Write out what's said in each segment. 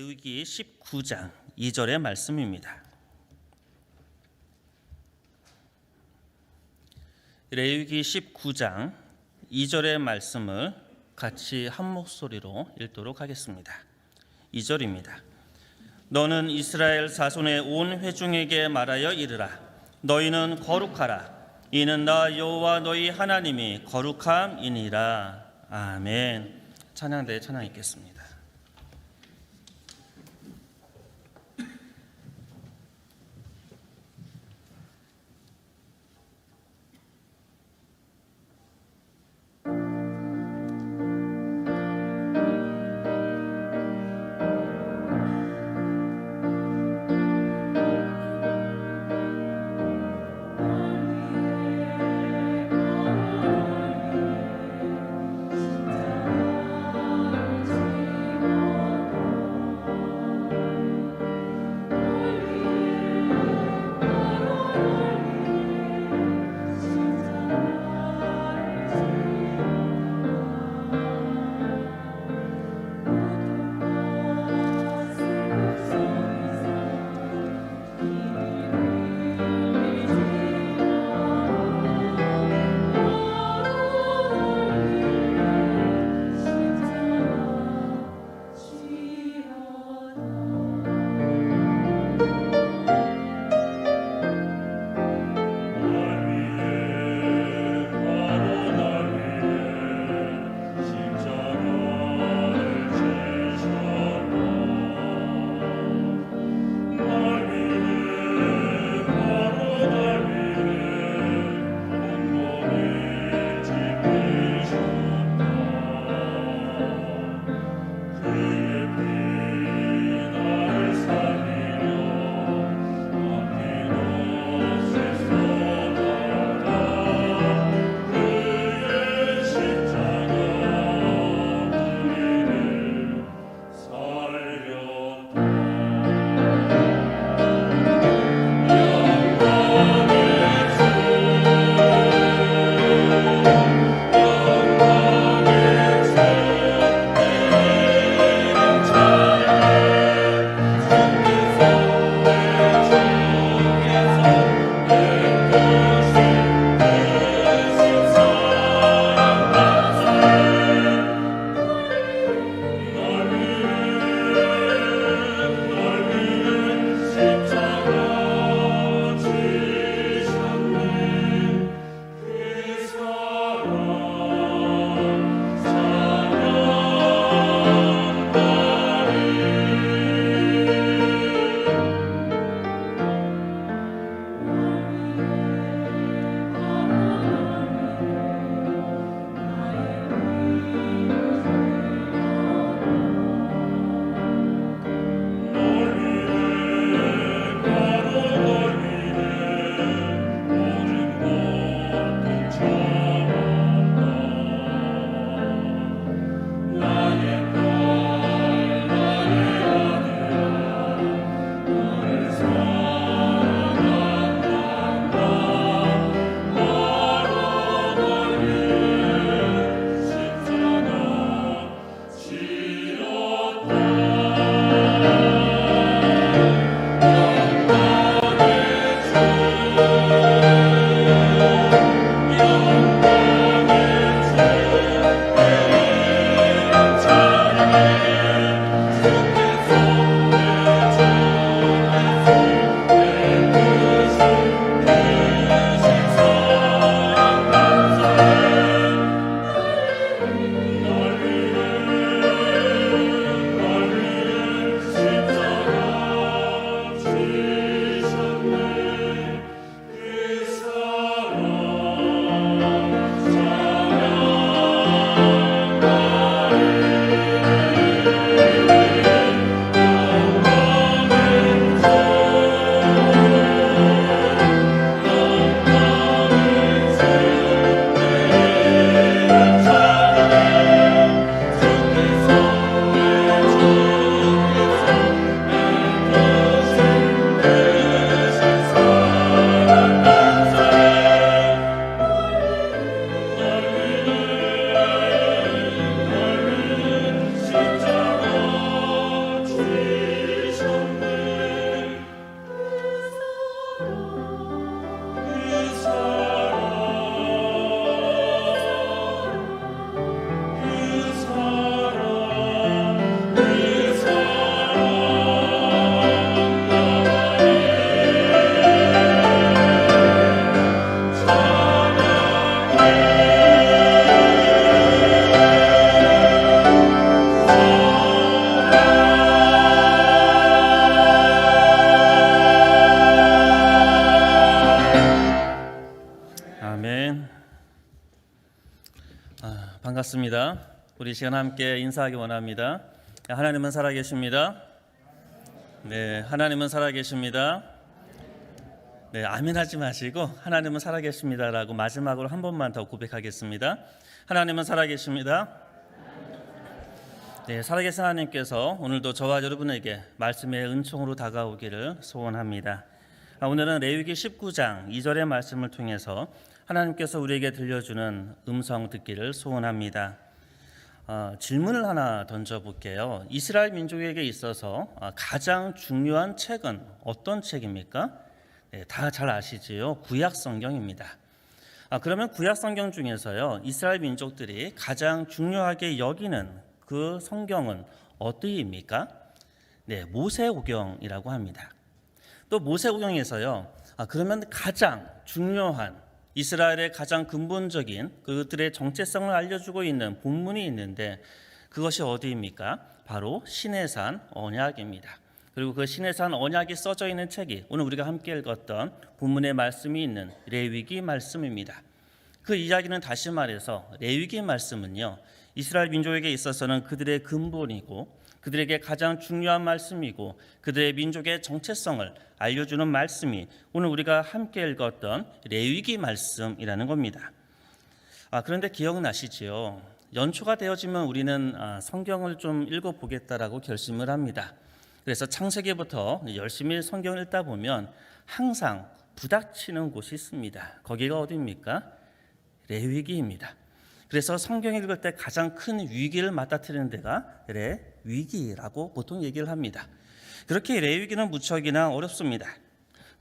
레위기 19장 2절의 말씀입니다. 레위기 19장 2절의 말씀을 같이 한 목소리로 읽도록 하겠습니다. 2절입니다. 너는 이스라엘 자손의 온 회중에게 말하여 이르라. 너희는 거룩하라. 이는 나 여호와 너희 하나님이 거룩함이니라. 아멘. 찬양대 찬양 읽겠습니다. 반갑습니다. 우리 시간 함께 인사하기 원합니다. 하나님은 살아계십니다. 네, 하나님은 살아계십니다. 네, 아멘하지 마시고 하나님은 살아계십니다라고 마지막으로 한 번만 더 고백하겠습니다. 하나님은 살아계십니다. 네, 살아계신 하나님께서 오늘도 저와 여러분에게 말씀의 은총으로 다가오기를 소원합니다. 오늘은 레위기 19장 2절의 말씀을 통해서 하나님께서 우리에게 들려주는 음성 듣기를 소원합니다. 질문을 하나 던져볼게요. 이스라엘 민족에게 있어서 가장 중요한 책은 어떤 책입니까? 네, 다 잘 아시지요. 구약 성경입니다. 그러면 구약 성경 중에서요, 이스라엘 민족들이 가장 중요하게 여기는 그 성경은 어디입니까? 네, 모세오경이라고 합니다. 또 모세오경에서요, 그러면 가장 중요한 이스라엘의 가장 근본적인 그들의 정체성을 알려주고 있는 본문이 있는데 그것이 어디입니까? 바로 시내산 언약입니다. 그리고 그 시내산 언약이 써져 있는 책이 오늘 우리가 함께 읽었던 본문의 말씀이 있는 레위기 말씀입니다. 그 이야기는 다시 말해서 레위기 말씀은요, 이스라엘 민족에게 있어서는 그들의 근본이고 그들에게 가장 중요한 말씀이고 그들의 민족의 정체성을 알려주는 말씀이 오늘 우리가 함께 읽었던 레위기 말씀이라는 겁니다. 그런데 기억나시지요? 연초가 되어지면 우리는 성경을 좀 읽어보겠다라고 결심을 합니다. 그래서 창세기부터 열심히 성경을 읽다 보면 항상 부닥치는 곳이 있습니다. 거기가 어디입니까? 레위기입니다. 그래서 성경 읽을 때 가장 큰 위기를 맞닥뜨리는 데가 레위기라고 보통 얘기를 합니다. 그렇게 레위기는 무척이나 어렵습니다.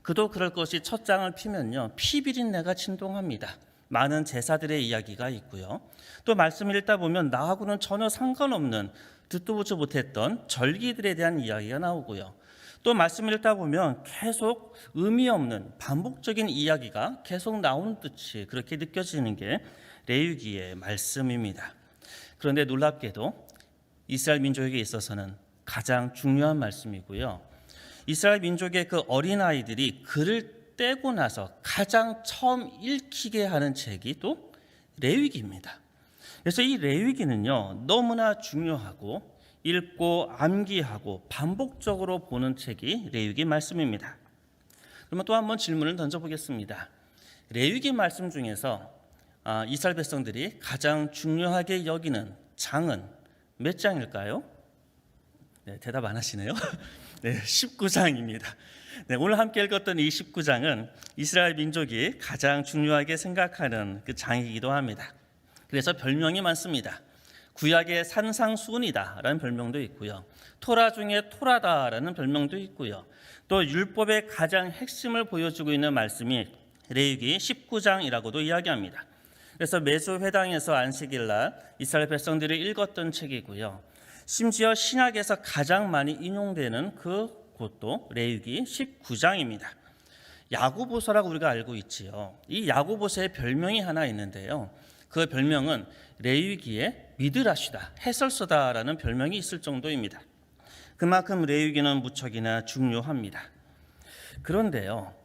그도 그럴 것이 첫 장을 피면요, 피비린내가 진동합니다. 많은 제사들의 이야기가 있고요. 또 말씀 읽다 보면 나하고는 전혀 상관없는 듣도 보지 못했던 절기들에 대한 이야기가 나오고요. 또 말씀 읽다 보면 계속 의미 없는 반복적인 이야기가 계속 나오는 듯이 그렇게 느껴지는 게 레위기의 말씀입니다. 그런데 놀랍게도 이스라엘 민족에게 있어서는 가장 중요한 말씀이고요. 이스라엘 민족의 그 어린아이들이 글을 떼고 나서 가장 처음 읽히게 하는 책이 또 레위기입니다. 그래서 이 레위기는요, 너무나 중요하고 읽고 암기하고 반복적으로 보는 책이 레위기 말씀입니다. 그러면 또 한번 질문을 던져보겠습니다. 레위기 말씀 중에서 이스라엘 백성들이 가장 중요하게 여기는 장은 몇 장일까요? 네, 대답 안 하시네요. 네, 19장입니다. 네, 오늘 함께 읽었던 이 19장은 이스라엘 민족이 가장 중요하게 생각하는 그 장이기도 합니다. 그래서 별명이 많습니다. 구약의 산상수훈이다라는 별명도 있고요. 토라 중에 토라다라는 별명도 있고요. 또 율법의 가장 핵심을 보여주고 있는 말씀이 레위기 19장이라고도 이야기합니다. 그래서 매주 회당에서 안식일날 이스라엘 백성들이 읽었던 책이고요. 심지어 신약에서 가장 많이 인용되는 그 곳도 레위기 19장입니다. 야고보서라고 우리가 알고 있지요. 이 야고보서의 별명이 하나 있는데요. 그 별명은 레위기의 미드라시다, 해설서다라는 별명이 있을 정도입니다. 그만큼 레위기는 무척이나 중요합니다. 그런데요,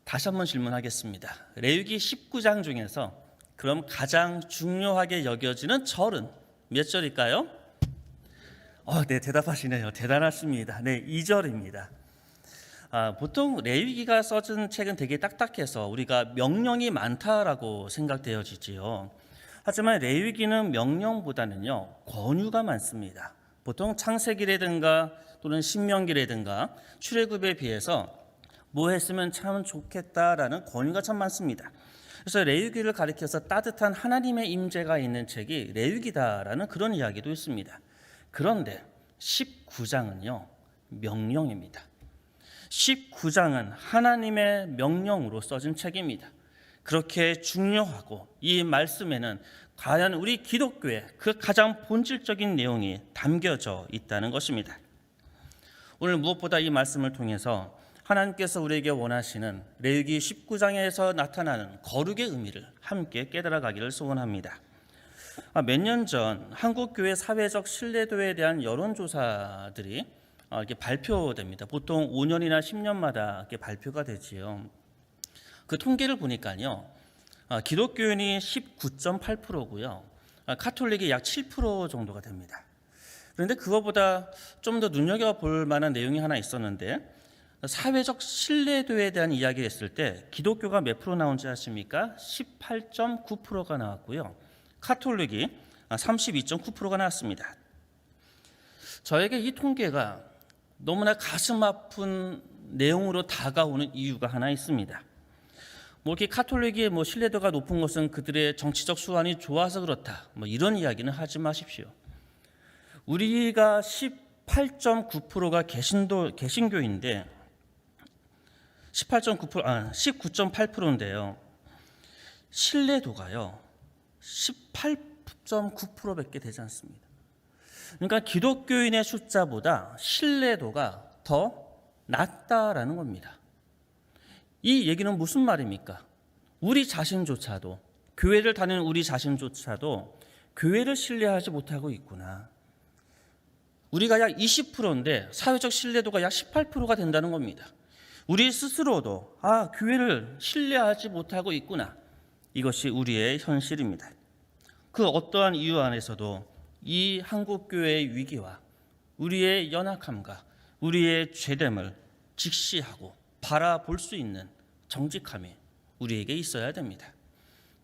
다시 한번 질문하겠습니다. 레위기 19장 중에서 그럼 가장 중요하게 여겨지는 절은 몇 절일까요? 네, 대답하시네요. 대단하십니다. 네, 2절입니다. 보통 레위기가 써진 책은 되게 딱딱해서 우리가 명령이 많다라고 생각되어지지요. 하지만 레위기는 명령보다는요, 권유가 많습니다. 보통 창세기라든가 또는 신명기라든가 출애굽에 비해서 뭐 했으면 참 좋겠다라는 권유가 참 많습니다. 그래서 레위기를 가리켜서 따뜻한 하나님의 임재가 있는 책이 레위기다라는 그런 이야기도 있습니다. 그런데 19장은요, 명령입니다. 19장은 하나님의 명령으로 써진 책입니다. 그렇게 중요하고 이 말씀에는 과연 우리 기독교의 그 가장 본질적인 내용이 담겨져 있다는 것입니다. 오늘 무엇보다 이 말씀을 통해서 하나님께서 우리에게 원하시는 레위기 19장에서 나타나는 거룩의 의미를 함께 깨달아가기를 소원합니다. 몇 년 전 한국교회 사회적 신뢰도에 대한 여론조사들이 이렇게 발표됩니다. 보통 5년이나 10년마다 이렇게 발표가 되지요. 그 통계를 보니까요, 기독교인이 19.8%고요. 카톨릭이 약 7% 정도가 됩니다. 그런데 그거보다 좀 더 눈여겨볼 만한 내용이 하나 있었는데, 사회적 신뢰도에 대한 이야기를 했을 때 기독교가 몇 프로 나온지 아십니까? 18.9%가 나왔고요. 카톨릭이 32.9%가 나왔습니다. 저에게 이 통계가 너무나 가슴 아픈 내용으로 다가오는 이유가 하나 있습니다. 이렇게 카톨릭의 신뢰도가 높은 것은 그들의 정치적 수완이 좋아서 그렇다, 이런 이야기는 하지 마십시오. 우리가 18.9%가 개신교인데 19.8%인데요. 신뢰도가요 18.9%밖에 되지 않습니다. 그러니까 기독교인의 숫자보다 신뢰도가 더 낮다라는 겁니다. 이 얘기는 무슨 말입니까? 우리 자신조차도, 교회를 다니는 우리 자신조차도 교회를 신뢰하지 못하고 있구나. 우리가 약 20%인데 사회적 신뢰도가 약 18%가 된다는 겁니다. 우리 스스로도 교회를 신뢰하지 못하고 있구나. 이것이 우리의 현실입니다. 그 어떠한 이유 안에서도 이 한국교회의 위기와 우리의 연약함과 우리의 죄됨을 직시하고 바라볼 수 있는 정직함이 우리에게 있어야 됩니다.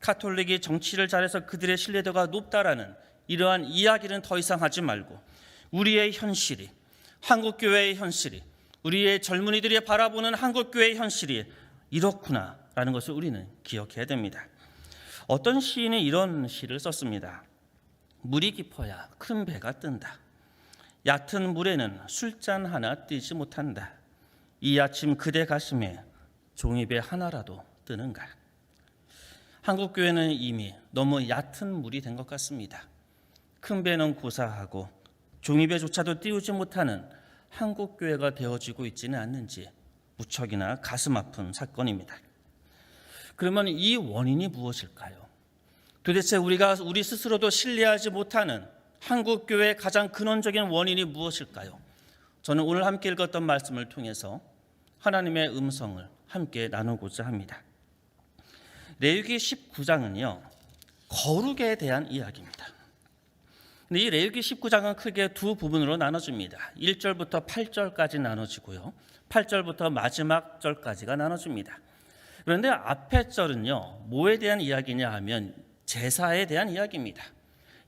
카톨릭이 정치를 잘해서 그들의 신뢰도가 높다라는 이러한 이야기는 더 이상 하지 말고, 우리의 현실이, 한국교회의 현실이, 우리의 젊은이들이 바라보는 한국교회의 현실이 이렇구나라는 것을 우리는 기억해야 됩니다. 어떤 시인이 이런 시를 썼습니다. 물이 깊어야 큰 배가 뜬다. 얕은 물에는 술잔 하나 띄지 못한다. 이 아침 그대 가슴에 종이배 하나라도 뜨는가. 한국교회는 이미 너무 얕은 물이 된 것 같습니다. 큰 배는 고사하고 종이배조차도 띄우지 못하는 한국교회가 되어지고 있지는 않는지 무척이나 가슴 아픈 사건입니다. 그러면 이 원인이 무엇일까요? 도대체 우리가 우리 스스로도 신뢰하지 못하는 한국교회의 가장 근원적인 원인이 무엇일까요? 저는 오늘 함께 읽었던 말씀을 통해서 하나님의 음성을 함께 나누고자 합니다. 레위기 19장은요, 거룩에 대한 이야기입니다. 근데 이 레위기 19장은 크게 두 부분으로 나눠집니다. 1절부터 8절까지 나눠지고요, 8절부터 마지막 절까지가 나눠집니다. 그런데 앞에 절은요, 뭐에 대한 이야기냐 하면 제사에 대한 이야기입니다.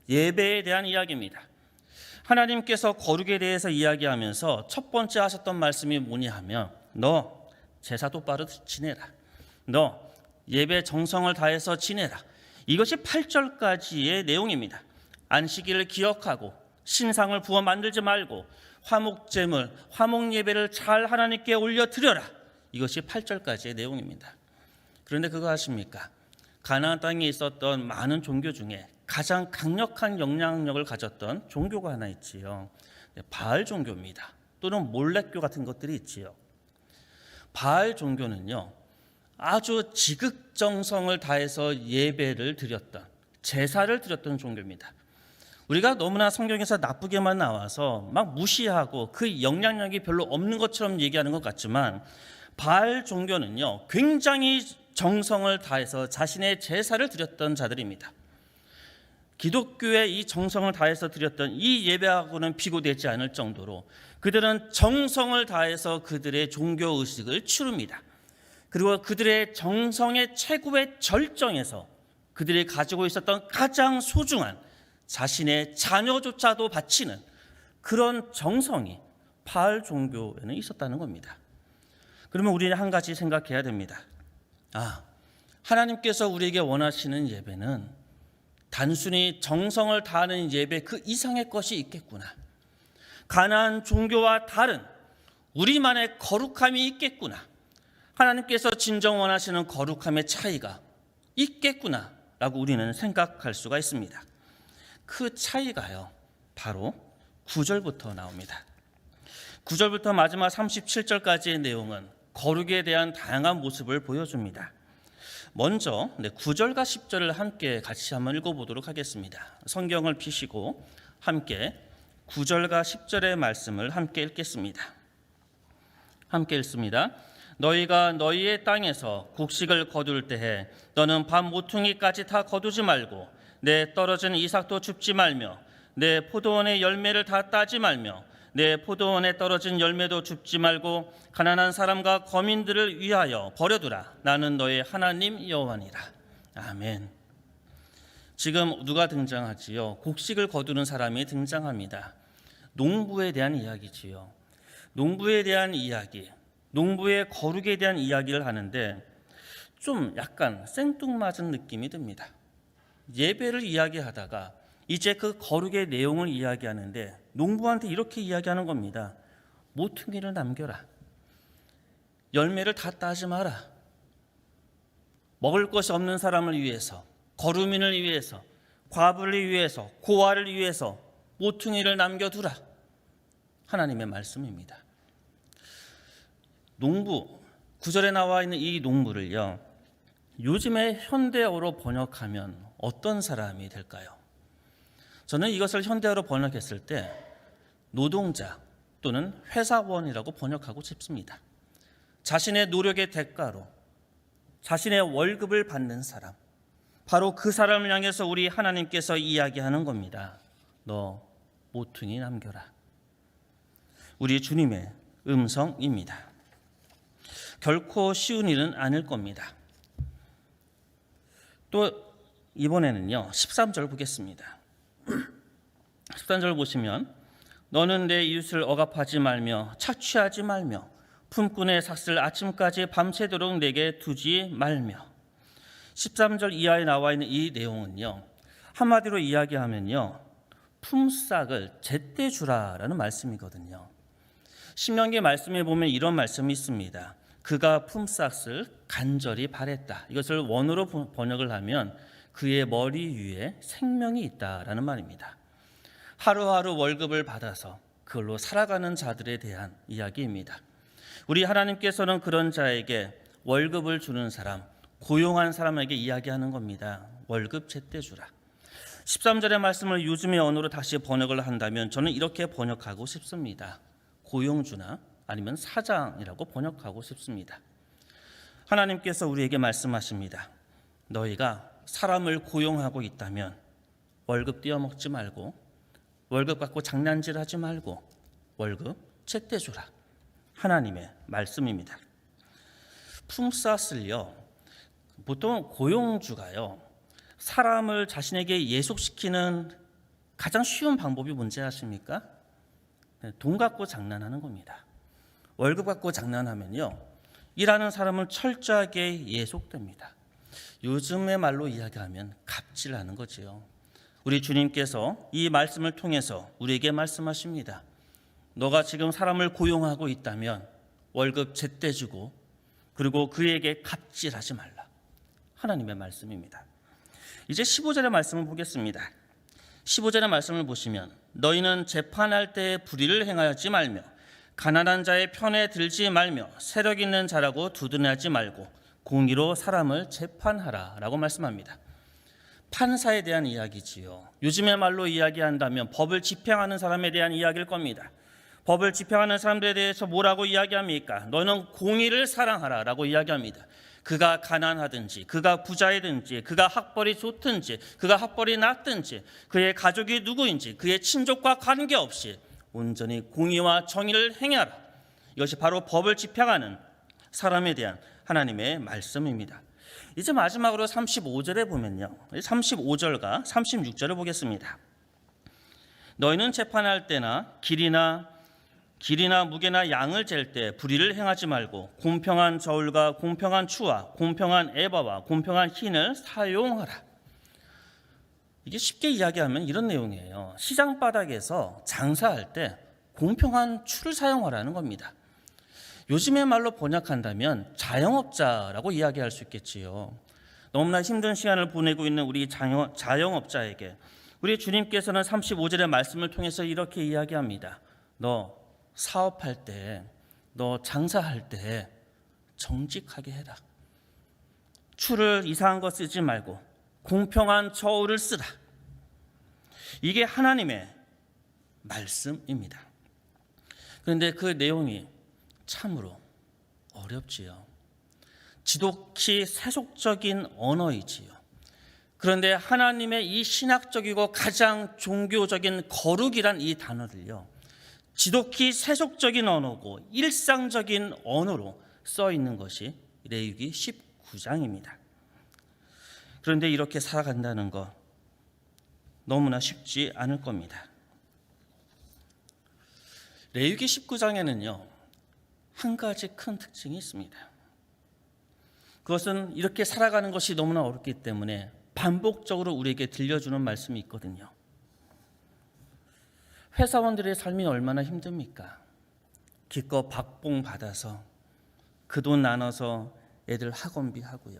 예배에 대한 이야기입니다. 하나님께서 거룩에 대해서 이야기하면서 첫 번째 하셨던 말씀이 뭐냐 하면, 너 제사 똑바로 지내라. 너 예배 정성을 다해서 지내라. 이것이 8절까지의 내용입니다. 안식일을 기억하고 신상을 부어 만들지 말고 화목제물, 화목예배를 잘 하나님께 올려드려라. 이것이 8절까지의 내용입니다. 그런데 그거 아십니까? 가나안 땅에 있었던 많은 종교 중에 가장 강력한 영향력을 가졌던 종교가 하나 있지요. 바알 종교입니다. 또는 몰렉교 같은 것들이 있지요. 바알 종교는요, 아주 지극정성을 다해서 예배를 드렸던, 제사를 드렸던 종교입니다. 우리가 너무나 성경에서 나쁘게만 나와서 막 무시하고 그 영향력이 별로 없는 것처럼 얘기하는 것 같지만, 바알 종교는요, 굉장히 정성을 다해서 자신의 제사를 드렸던 자들입니다. 기독교의 이 정성을 다해서 드렸던 이 예배하고는 비교되지 않을 정도로 그들은 정성을 다해서 그들의 종교의식을 치룹니다. 그리고 그들의 정성의 최고의 절정에서 그들이 가지고 있었던 가장 소중한 자신의 자녀조차도 바치는 그런 정성이 바알 종교에는 있었다는 겁니다. 그러면 우리는 한 가지 생각해야 됩니다. 하나님께서 우리에게 원하시는 예배는 단순히 정성을 다하는 예배 그 이상의 것이 있겠구나. 가나안 종교와 다른 우리만의 거룩함이 있겠구나. 하나님께서 진정 원하시는 거룩함의 차이가 있겠구나 라고 우리는 생각할 수가 있습니다. 그 차이가요, 바로 9절부터 나옵니다. 9절부터 마지막 37절까지의 내용은 거룩에 대한 다양한 모습을 보여줍니다. 먼저 9절과 10절을 함께 같이 한번 읽어보도록 하겠습니다. 성경을 펴시고 함께 9절과 10절의 말씀을 함께 읽겠습니다. 함께 읽습니다. 너희가 너희의 땅에서 곡식을 거둘 때에 너는 밤 모퉁이까지 다 거두지 말고 내 떨어진 이삭도 줍지 말며 내 포도원의 열매를 다 따지 말며 내 포도원에 떨어진 열매도 줍지 말고 가난한 사람과 거민들을 위하여 버려두라. 나는 너의 하나님 여호와니라. 아멘. 지금 누가 등장하지요? 곡식을 거두는 사람이 등장합니다. 농부에 대한 이야기지요. 농부에 대한 이야기, 농부의 거룩에 대한 이야기를 하는데 좀 약간 생뚱맞은 느낌이 듭니다. 예배를 이야기하다가 이제 그 거룩의 내용을 이야기하는데 농부한테 이렇게 이야기하는 겁니다. 모퉁이를 남겨라. 열매를 다 따지 마라. 먹을 것이 없는 사람을 위해서, 거루민을 위해서, 과부를 위해서, 고아를 위해서 모퉁이를 남겨두라. 하나님의 말씀입니다. 농부, 9절에 나와 있는 이 농부를요, 요즘에 현대어로 번역하면 어떤 사람이 될까요? 저는 이것을 현대어로 번역했을 때 노동자 또는 회사원이라고 번역하고 싶습니다. 자신의 노력의 대가로 자신의 월급을 받는 사람, 바로 그 사람을 향해서 우리 하나님께서 이야기하는 겁니다. 너 모퉁이 남겨라. 우리 주님의 음성입니다. 결코 쉬운 일은 아닐 겁니다. 또 이번에는요, 13절 보겠습니다. 13절 보시면 너는 내 이웃을 억압하지 말며 착취하지 말며 품꾼의 삭슬 아침까지 밤새도록 내게 두지 말며. 13절 이하에 나와 있는 이 내용은요, 한마디로 이야기하면요, 품삯을 제때 주라라는 말씀이거든요. 신명기 말씀에 보면 이런 말씀이 있습니다. 그가 품삯을 간절히 바랬다. 이것을 원어로 번역을 하면 그의 머리 위에 생명이 있다라는 말입니다. 하루하루 월급을 받아서 그걸로 살아가는 자들에 대한 이야기입니다. 우리 하나님께서는 그런 자에게 월급을 주는 사람, 고용한 사람에게 이야기하는 겁니다. 월급 제때 주라. 13절의 말씀을 요즘의 언어로 다시 번역을 한다면 저는 이렇게 번역하고 싶습니다. 고용주나 아니면 사장이라고 번역하고 싶습니다. 하나님께서 우리에게 말씀하십니다. 너희가 사람을 고용하고 있다면 월급 떼어먹지 말고, 월급 갖고 장난질하지 말고 월급 제때 주라. 하나님의 말씀입니다. 품삯을요, 보통 고용주가요, 사람을 자신에게 예속시키는 가장 쉬운 방법이 뭔지 아십니까? 돈 갖고 장난하는 겁니다. 월급 갖고 장난하면요, 일하는 사람은 철저하게 예속됩니다. 요즘의 말로 이야기하면 갑질하는 거지요. 우리 주님께서 이 말씀을 통해서 우리에게 말씀하십니다. 너가 지금 사람을 고용하고 있다면 월급 제때 주고, 그리고 그에게 갑질하지 말라. 하나님의 말씀입니다. 이제 15절의 말씀을 보겠습니다. 15절의 말씀을 보시면 너희는 재판할 때 불의를 행하지 말며 가난한 자의 편에 들지 말며 세력 있는 자라고 두둔하지 말고 공의로 사람을 재판하라 라고 말씀합니다. 판사에 대한 이야기지요. 요즘의 말로 이야기한다면 법을 집행하는 사람에 대한 이야기일 겁니다. 법을 집행하는 사람들에 대해서 뭐라고 이야기합니까? 너는 공의를 사랑하라 라고 이야기합니다. 그가 가난하든지 그가 부자이든지 그가 학벌이 좋든지 그가 학벌이 낮든지 그의 가족이 누구인지 그의 친족과 관계없이 온전히 공의와 정의를 행하라. 이것이 바로 법을 집행하는 사람에 대한 하나님의 말씀입니다. 이제 마지막으로 35절에 보면요, 35절과 36절을 보겠습니다. 너희는 재판할 때나 길이나 무게나 양을 잴 때 불의를 행하지 말고 공평한 저울과 공평한 추와 공평한 에바와 공평한 흰을 사용하라. 이게 쉽게 이야기하면 이런 내용이에요. 시장 바닥에서 장사할 때 공평한 추를 사용하라는 겁니다. 요즘의 말로 번역한다면 자영업자라고 이야기할 수 있겠지요. 너무나 힘든 시간을 보내고 있는 우리 자영업자에게 우리 주님께서는 35절의 말씀을 통해서 이렇게 이야기합니다. 너 사업할 때, 너 장사할 때 정직하게 해라. 추를 이상한 거 쓰지 말고 공평한 저울을 쓰라. 이게 하나님의 말씀입니다. 그런데 그 내용이 참으로 어렵지요. 지독히 세속적인 언어이지요. 그런데 하나님의 이 신학적이고 가장 종교적인 거룩이란 이 단어를요, 지독히 세속적인 언어고 일상적인 언어로 써 있는 것이 레위기 19장입니다. 그런데 이렇게 살아간다는 거 너무나 쉽지 않을 겁니다. 레위기 19장에는요, 한 가지 큰 특징이 있습니다. 그것은 이렇게 살아가는 것이 너무나 어렵기 때문에 반복적으로 우리에게 들려주는 말씀이 있거든요. 회사원들의 삶이 얼마나 힘듭니까? 기껏 박봉 받아서 그 돈 나눠서 애들 학원비 하고요,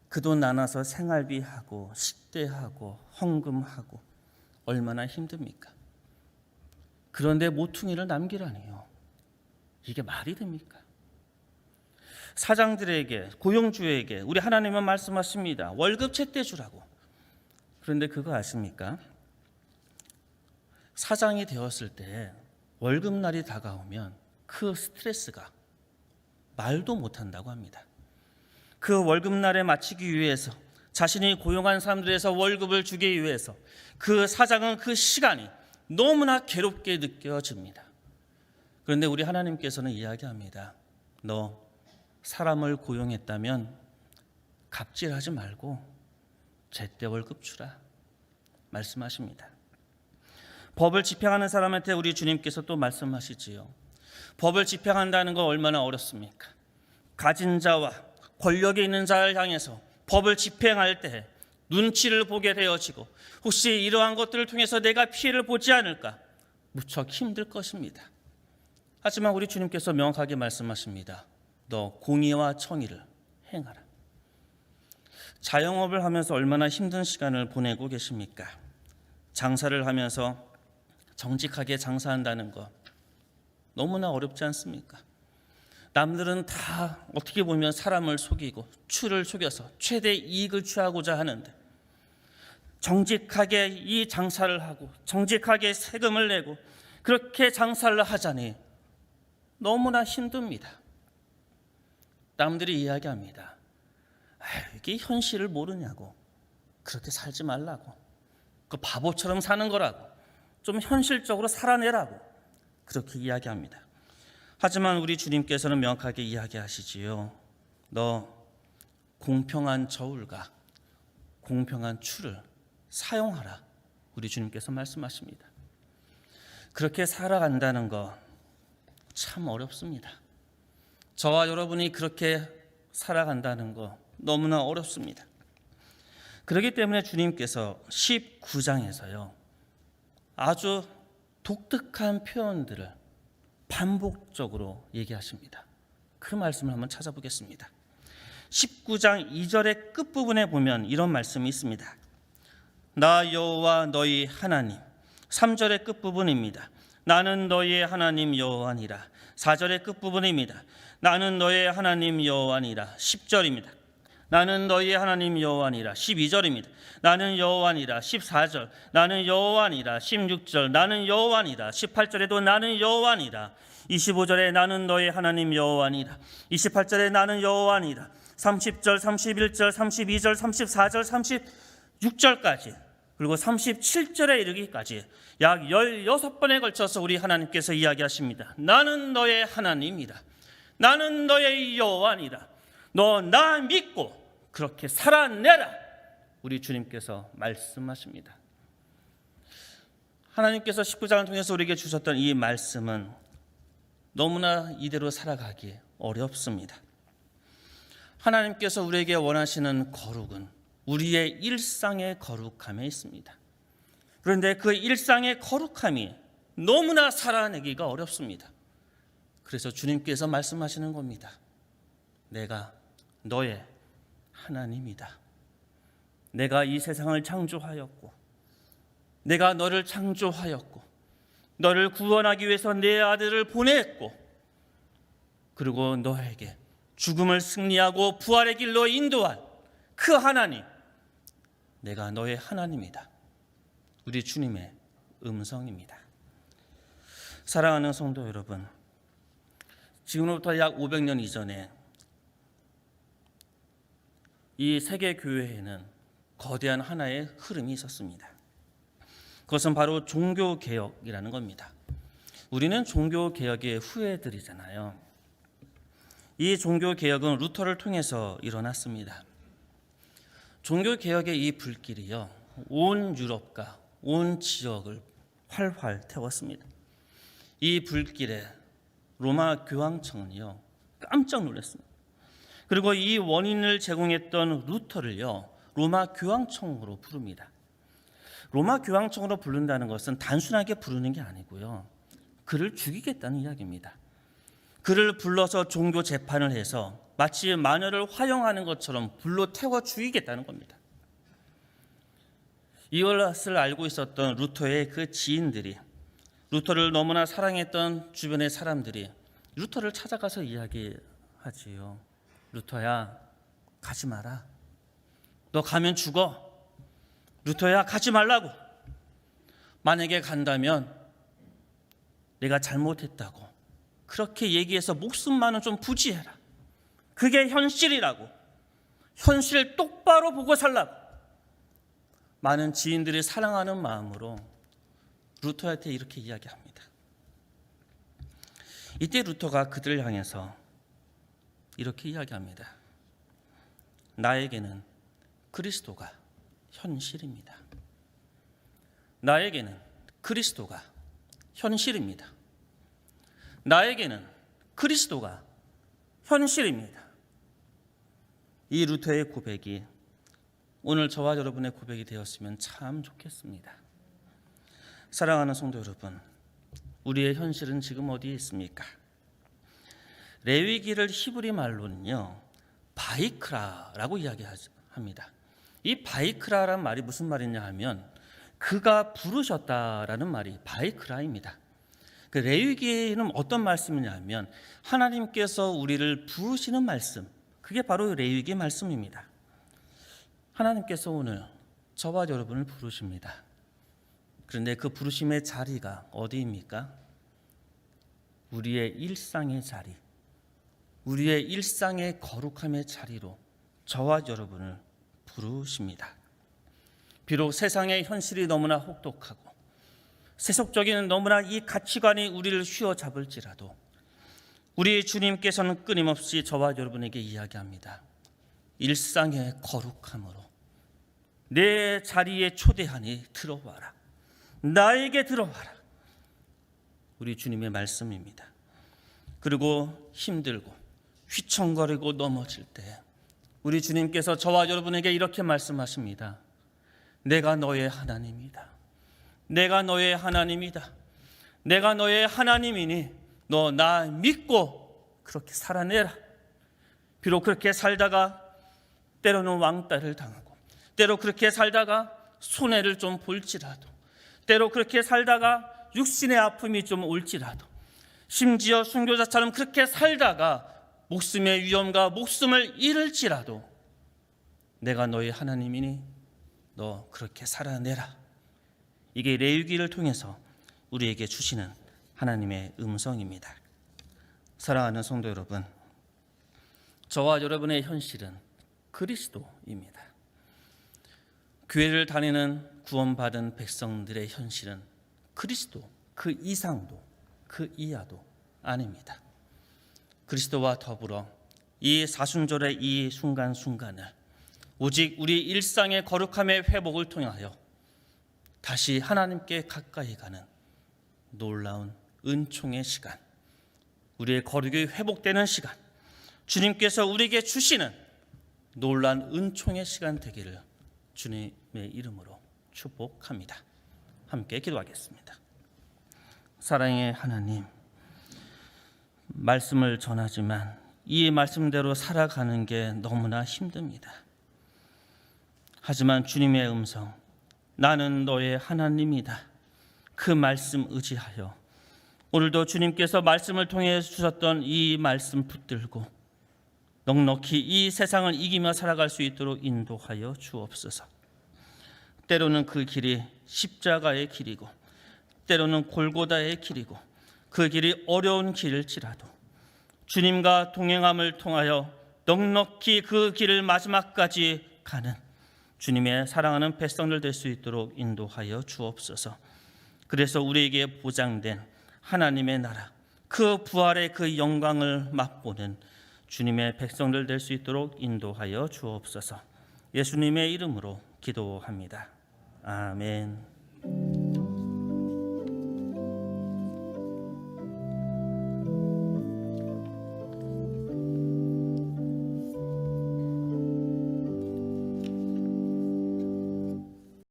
그 돈 나눠서 생활비 하고 식대하고 헌금하고 얼마나 힘듭니까? 그런데 모퉁이를 남기라니요. 이게 말이 됩니까? 사장들에게, 고용주에게 우리 하나님은 말씀하십니다. 월급 제때 주라고. 그런데 그거 아십니까? 사장이 되었을 때 월급날이 다가오면 그 스트레스가 말도 못한다고 합니다. 그 월급날에 마치기 위해서, 자신이 고용한 사람들에서 월급을 주기 위해서 그 사장은 그 시간이 너무나 괴롭게 느껴집니다. 그런데 우리 하나님께서는 이야기합니다. 너 사람을 고용했다면 갑질하지 말고 제때 월급 주라 말씀하십니다. 법을 집행하는 사람한테 우리 주님께서 또 말씀하시지요. 법을 집행한다는 거 얼마나 어렵습니까? 가진 자와 권력에 있는 자를 향해서 법을 집행할 때 눈치를 보게 되어지고 혹시 이러한 것들을 통해서 내가 피해를 보지 않을까 무척 힘들 것입니다. 하지만 우리 주님께서 명확하게 말씀하십니다. 너 공의와 정의를 행하라. 자영업을 하면서 얼마나 힘든 시간을 보내고 계십니까? 장사를 하면서 정직하게 장사한다는 거 너무나 어렵지 않습니까? 남들은 다 어떻게 보면 사람을 속이고 추를 속여서 최대 이익을 취하고자 하는데 정직하게 이 장사를 하고 정직하게 세금을 내고 그렇게 장사를 하자니 너무나 힘듭니다. 남들이 이야기합니다. 이게 현실을 모르냐고, 그렇게 살지 말라고, 그 바보처럼 사는 거라고, 좀 현실적으로 살아내라고 그렇게 이야기합니다. 하지만 우리 주님께서는 명확하게 이야기하시지요. 너 공평한 저울과 공평한 추를 사용하라. 우리 주님께서 말씀하십니다. 그렇게 살아간다는 거 참 어렵습니다. 저와 여러분이 그렇게 살아간다는 거 너무나 어렵습니다. 그렇기 때문에 주님께서 19장에서요 아주 독특한 표현들을 반복적으로 얘기하십니다. 그 말씀을 한번 찾아보겠습니다. 19장 2절의 끝부분에 보면 이런 말씀이 있습니다. 나 여호와 너희 하나님. 3절의 끝부분입니다. 나는 너희의 하나님 여호와니라. 4절의 끝부분입니다. 나는 너희의 하나님 여호와니라. 10절입니다. 나는 너희의 하나님 여호와니라. 12절입니다. 나는 여호와니라. 14절. 나는 여호와니라. 16절. 나는 여호와니라. 18절에도 나는 여호와니라. 25절에 나는 너희 하나님 여호와니라. 28절에 나는 여호와니라. 30절, 31절, 32절, 34절, 36절까지 그리고 37절에 이르기까지 약 16번에 걸쳐서 우리 하나님께서 이야기하십니다. 나는 너의 하나님이다. 나는 너의 여호와니라. 너 나 믿고 그렇게 살아내라. 우리 주님께서 말씀하십니다. 하나님께서 19장을 통해서 우리에게 주셨던 이 말씀은 너무나 이대로 살아가기 어렵습니다. 하나님께서 우리에게 원하시는 거룩은 우리의 일상의 거룩함에 있습니다. 그런데 그 일상의 거룩함이 너무나 살아내기가 어렵습니다. 그래서 주님께서 말씀하시는 겁니다. 내가 너의 하나님이다. 내가 이 세상을 창조하였고 내가 너를 창조하였고 너를 구원하기 위해서 내 아들을 보냈고 그리고 너에게 죽음을 승리하고 부활의 길로 인도한 그 하나님, 내가 너의 하나님이다. 우리 주님의 음성입니다. 사랑하는 성도 여러분, 지금부터 약 500년 이전에 이 세계 교회에는 거대한 하나의 흐름이 있었습니다. 그것은 바로 종교개혁이라는 겁니다. 우리는 종교개혁의 후예들이잖아요. 이 종교개혁은 루터를 통해서 일어났습니다. 종교개혁의 이 불길이요, 온 유럽과 온 지역을 활활 태웠습니다. 이 불길에 로마 교황청은요, 깜짝 놀랐습니다. 그리고 이 원인을 제공했던 루터를요, 로마 교황청으로 부릅니다. 로마 교황청으로 부른다는 것은 단순하게 부르는 게 아니고요, 그를 죽이겠다는 이야기입니다. 그를 불러서 종교 재판을 해서 마치 마녀를 화형하는 것처럼 불로 태워 죽이겠다는 겁니다. 이것을 알고 있었던 루터의 그 지인들이, 루터를 너무나 사랑했던 주변의 사람들이 루터를 찾아가서 이야기하지요. 루터야, 가지 마라. 너 가면 죽어. 루터야, 가지 말라고. 만약에 간다면 내가 잘못했다고 그렇게 얘기해서 목숨만은 좀 부지해라. 그게 현실이라고. 현실 똑바로 보고 살라고. 많은 지인들이 사랑하는 마음으로 루터한테 이렇게 이야기합니다. 이때 루터가 그들을 향해서 이렇게 이야기합니다. 나에게는 그리스도가 현실입니다. 나에게는 그리스도가 현실입니다. 나에게는 그리스도가 현실입니다. 이 루터의 고백이 오늘 저와 여러분의 고백이 되었으면 참 좋겠습니다. 사랑하는 성도 여러분, 우리의 현실은 지금 어디에 있습니까? 레위기를 히브리 말로는요, 바이크라라고 이야기합니다. 이 바이크라란 말이 무슨 말이냐 하면 그가 부르셨다라는 말이 바이크라입니다. 그 레위기는 어떤 말씀이냐 하면 하나님께서 우리를 부르시는 말씀, 그게 바로 레위기 말씀입니다. 하나님께서 오늘 저와 여러분을 부르십니다. 그런데 그 부르심의 자리가 어디입니까? 우리의 일상의 자리, 우리의 일상의 거룩함의 자리로 저와 여러분을 부르십니다. 비록 세상의 현실이 너무나 혹독하고 세속적인 너무나 이 가치관이 우리를 휘어잡을지라도 우리 주님께서는 끊임없이 저와 여러분에게 이야기합니다. 일상의 거룩함으로 내 자리에 초대하니 들어와라. 나에게 들어와라. 우리 주님의 말씀입니다. 그리고 힘들고 휘청거리고 넘어질 때 우리 주님께서 저와 여러분에게 이렇게 말씀하십니다. 내가 너의 하나님이다. 내가 너의 하나님이다. 내가 너의 하나님이니 너 나 믿고 그렇게 살아내라. 비록 그렇게 살다가 때로는 왕따를 당하고, 때로 그렇게 살다가 손해를 좀 볼지라도, 때로 그렇게 살다가 육신의 아픔이 좀 올지라도, 심지어 순교자처럼 그렇게 살다가 목숨의 위험과 목숨을 잃을지라도 내가 너의 하나님이니 너 그렇게 살아내라. 이게 레위기를 통해서 우리에게 주시는 하나님의 음성입니다. 사랑하는 성도 여러분, 저와 여러분의 현실은 그리스도입니다. 교회를 다니는 구원받은 백성들의 현실은 그리스도, 그 이상도 그 이하도 아닙니다. 그리스도와 더불어 이 사순절의 이 순간순간을 오직 우리 일상의 거룩함의 회복을 통하여 다시 하나님께 가까이 가는 놀라운 은총의 시간, 우리의 거룩이 회복되는 시간, 주님께서 우리에게 주시는 놀라운 은총의 시간 되기를 주님의 이름으로 축복합니다. 함께 기도하겠습니다. 사랑의 하나님, 말씀을 전하지만 이 말씀대로 살아가는 게 너무나 힘듭니다. 하지만 주님의 음성, 나는 너의 하나님이다. 그 말씀 의지하여 오늘도 주님께서 말씀을 통해 주셨던 이 말씀 붙들고 넉넉히 이 세상을 이기며 살아갈 수 있도록 인도하여 주옵소서. 때로는 그 길이 십자가의 길이고 때로는 골고다의 길이고 그 길이 어려운 길일지라도 주님과 동행함을 통하여 넉넉히 그 길을 마지막까지 가는 주님의 사랑하는 백성들 될 수 있도록 인도하여 주옵소서. 그래서 우리에게 보장된 하나님의 나라, 그 부활의 그 영광을 맛보는 주님의 백성들 될 수 있도록 인도하여 주옵소서. 예수님의 이름으로 기도합니다. 아멘.